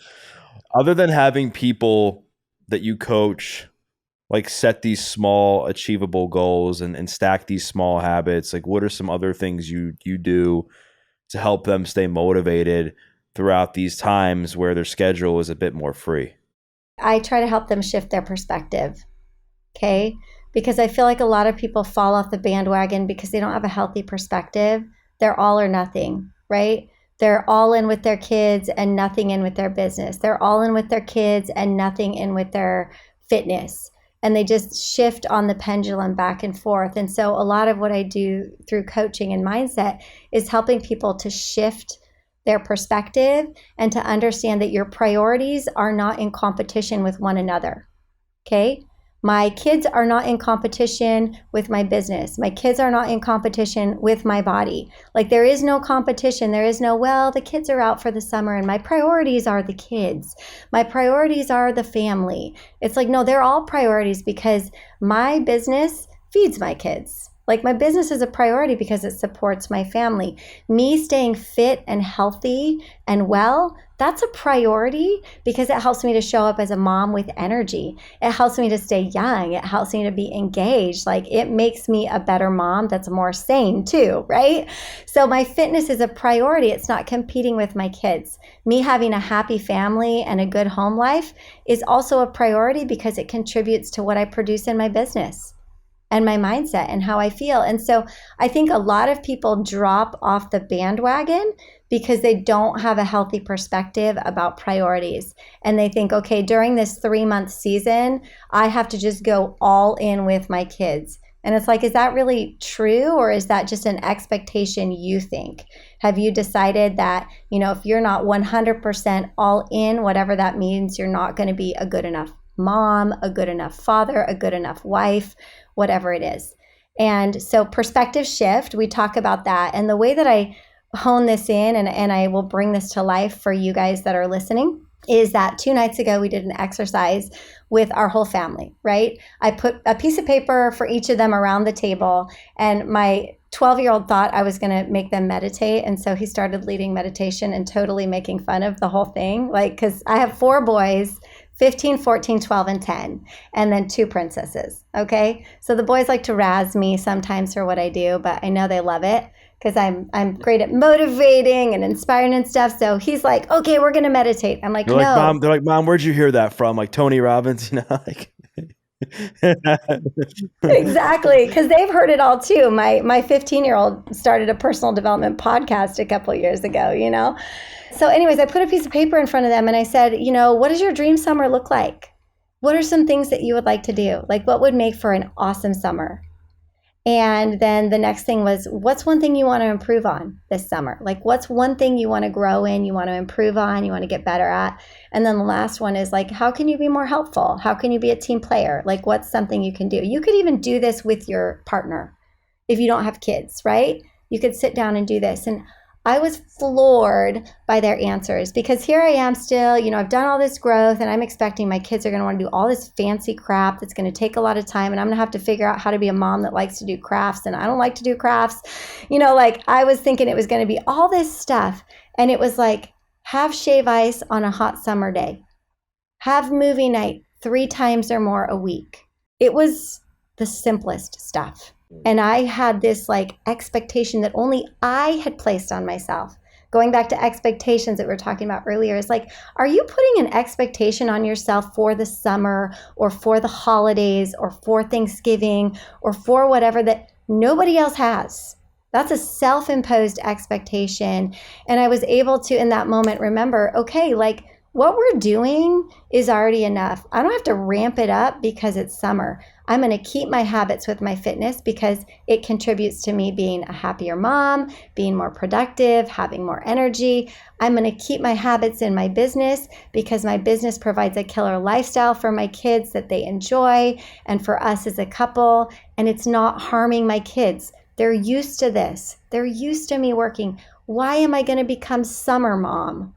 Other than having people that you coach, like set these small achievable goals and stack these small habits, like what are some other things you do to help them stay motivated throughout these times where their schedule is a bit more free? I try to help them shift their perspective. Okay. Because I feel like a lot of people fall off the bandwagon because they don't have a healthy perspective. They're all or nothing, right? They're all in with their kids and nothing in with their business. They're all in with their kids and nothing in with their fitness. And they just shift on the pendulum back and forth. And so a lot of what I do through coaching and mindset is helping people to shift their perspective and to understand that your priorities are not in competition with one another. Okay? My kids are not in competition with my business. My kids are not in competition with my body. Like there is no competition. There is no, well, the kids are out for the summer and my priorities are the kids. My priorities are the family. It's like, no, they're all priorities because my business feeds my kids. Like my business is a priority because it supports my family. Me staying fit and healthy and well, that's a priority because it helps me to show up as a mom with energy. It helps me to stay young. It helps me to be engaged. Like it makes me a better mom that's more sane too, right? So my fitness is a priority. It's not competing with my kids. Me having a happy family and a good home life is also a priority because it contributes to what I produce in my business and my mindset and how I feel. And so I think a lot of people drop off the bandwagon because they don't have a healthy perspective about priorities. And they think, okay, during this 3-month season, I have to just go all in with my kids. And it's like, is that really true? Or is that just an expectation you think? Have you decided that, if you're not 100% all in, whatever that means, you're not going to be a good enough mom, a good enough father, a good enough wife, whatever it is. And so perspective shift, we talk about that. And the way that I hone this in, and I will bring this to life for you guys that are listening, is that 2 nights ago, we did an exercise with our whole family, right? I put a piece of paper for each of them around the table, and my 12-year-old thought I was going to make them meditate. And so he started leading meditation and totally making fun of the whole thing. Like, because I have 4 boys, 15, 14, 12, and 10, and then 2 princesses, okay? So the boys like to razz me sometimes for what I do, but I know they love it because I'm great at motivating and inspiring and stuff. So he's like, okay, we're going to meditate. I'm like, They're no. like, Mom, they're like, Mom, where'd you hear that from? Like Tony Robbins, like. Exactly, because they've heard it all too. My 15-year-old started a personal development podcast a couple of years ago, So anyways, I put a piece of paper in front of them and I said, what does your dream summer look like? What are some things that you would like to do? Like what would make for an awesome summer? And then the next thing was, what's one thing you want to improve on this summer? Like, what's one thing you want to grow in, you want to improve on, you want to get better at? And then the last one is like, how can you be more helpful? How can you be a team player? Like, what's something you can do? You could even do this with your partner if you don't have kids, right? You could sit down and do this. And I was floored by their answers, because here I am still, I've done all this growth and I'm expecting my kids are going to want to do all this fancy crap that's going to take a lot of time, and I'm going to have to figure out how to be a mom that likes to do crafts, and I don't like to do crafts. Like I was thinking it was going to be all this stuff, and it was like, have shave ice on a hot summer day. Have movie night 3 times or more a week. It was the simplest stuff. And I had this like expectation that only I had placed on myself. Going back to expectations that we were talking about earlier, is like, are you putting an expectation on yourself for the summer or for the holidays or for Thanksgiving or for whatever that nobody else has? That's a self-imposed expectation. And I was able to, in that moment, remember, okay, like what we're doing is already enough. I don't have to ramp it up because it's summer. I'm going to keep my habits with my fitness because it contributes to me being a happier mom, being more productive, having more energy. I'm going to keep my habits in my business because my business provides a killer lifestyle for my kids that they enjoy and for us as a couple. And it's not harming my kids. They're used to this. They're used to me working. Why am I going to become summer mom?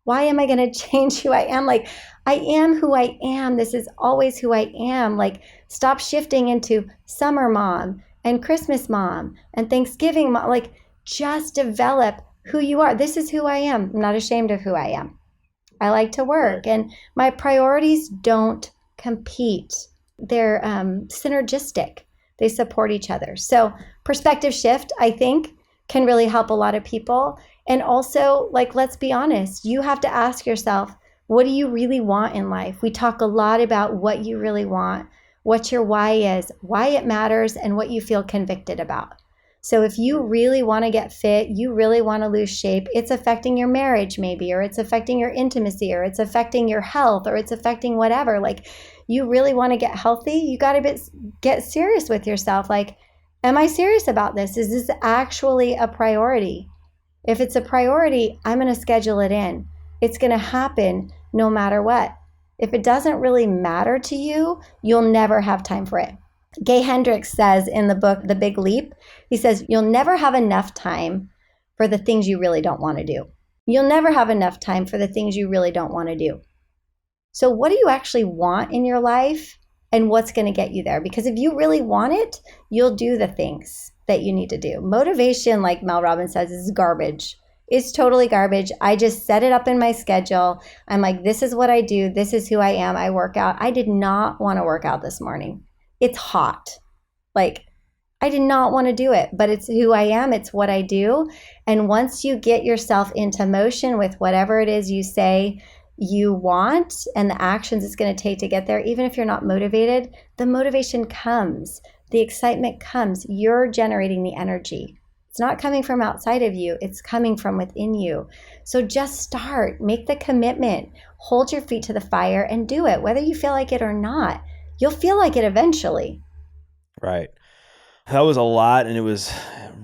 Why am I going to change who I am? Like, I am who I am. This is always who I am. Like, stop shifting into summer mom and Christmas mom and Thanksgiving mom. Like, just develop who you are. This is who I am. I'm not ashamed of who I am. I like to work, and my priorities don't compete. They're synergistic. They support each other. So perspective shift, I think, can really help a lot of people. And also, like, let's be honest, you have to ask yourself, what do you really want in life? We talk a lot about what you really want, what your why is, why it matters, and what you feel convicted about. So if you really want to get fit, you really want to lose shape, it's affecting your marriage maybe, or it's affecting your intimacy, or it's affecting your health, or it's affecting whatever. Like, you really want to get healthy, you got to get serious with yourself. Like, am I serious about this? Is this actually a priority? If it's a priority, I'm going to schedule it in. It's going to happen no matter what. If it doesn't really matter to you, you'll never have time for it. Gay Hendricks says in the book, The Big Leap, he says, you'll never have enough time for the things you really don't want to do. You'll never have enough time for the things you really don't want to do. So what do you actually want in your life, and what's going to get you there? Because if you really want it, you'll do the things that you need to do. Motivation, like Mel Robbins says, is garbage. It's totally garbage. I just set it up in my schedule. I'm like, this is what I do. This is who I am. I work out. I did not want to work out this morning. It's hot. Like, I did not want to do it, but it's who I am. It's what I do. And once you get yourself into motion with whatever it is you say you want and the actions it's going to take to get there, even if you're not motivated, the motivation comes. The excitement comes. You're generating the energy. It's not coming from outside of you. It's coming from within you. So just start. Make the commitment. Hold your feet to the fire and do it, whether you feel like it or not. You'll feel like it eventually. Right. That was a lot, and it was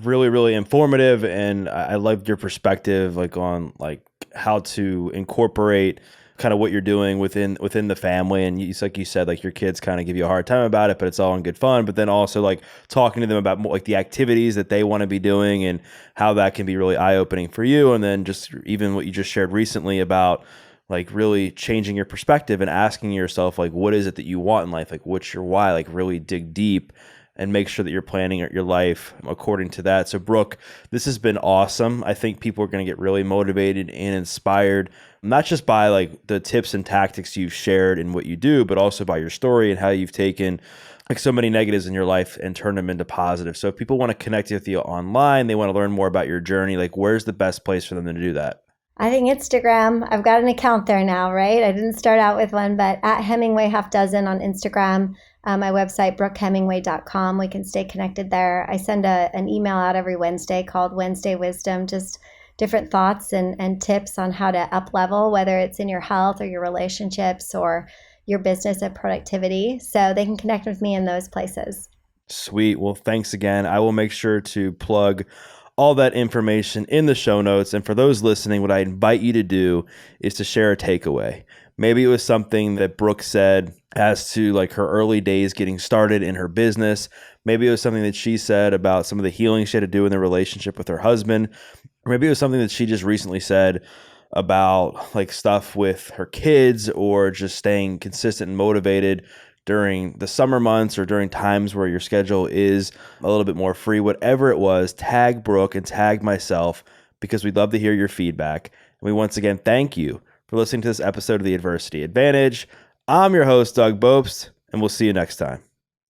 really, really informative. And I loved your perspective, like on like how to incorporate kind of what you're doing within the family. And it's like you said, like your kids kind of give you a hard time about it, but it's all in good fun. But then also like talking to them about more, like the activities that they want to be doing and how that can be really eye-opening for you. And then just even what you just shared recently about like really changing your perspective and asking yourself, like, what is it that you want in life? Like, what's your why? Like really dig deep and make sure that you're planning your life according to that. So Brooke, this has been awesome. I think people are going to get really motivated and inspired, not just by like the tips and tactics you've shared in what you do, but also by your story and how you've taken like so many negatives in your life and turned them into positive. So if people want to connect with you online, they want to learn more about your journey, like where's the best place for them to do that? I think Instagram. I've got an account there now, right? I didn't start out with one, but at Hemingway Half Dozen on Instagram. My website, brookehemingway.com. We can stay connected there. I send an email out every Wednesday called Wednesday Wisdom, just different thoughts and tips on how to up level, whether it's in your health or your relationships or your business and productivity. So they can connect with me in those places. Sweet. Well, thanks again. I will make sure to plug all that information in the show notes. And for those listening, what I invite you to do is to share a takeaway. Maybe it was something that Brooke said as to like her early days getting started in her business. Maybe it was something that she said about some of the healing she had to do in the relationship with her husband. Or maybe it was something that she just recently said about like stuff with her kids or just staying consistent and motivated during the summer months or during times where your schedule is a little bit more free. Whatever it was, tag Brooke and tag myself because we'd love to hear your feedback. And we once again thank you for listening to this episode of The Adversity Advantage. I'm your host, Doug Bopst, and we'll see you next time.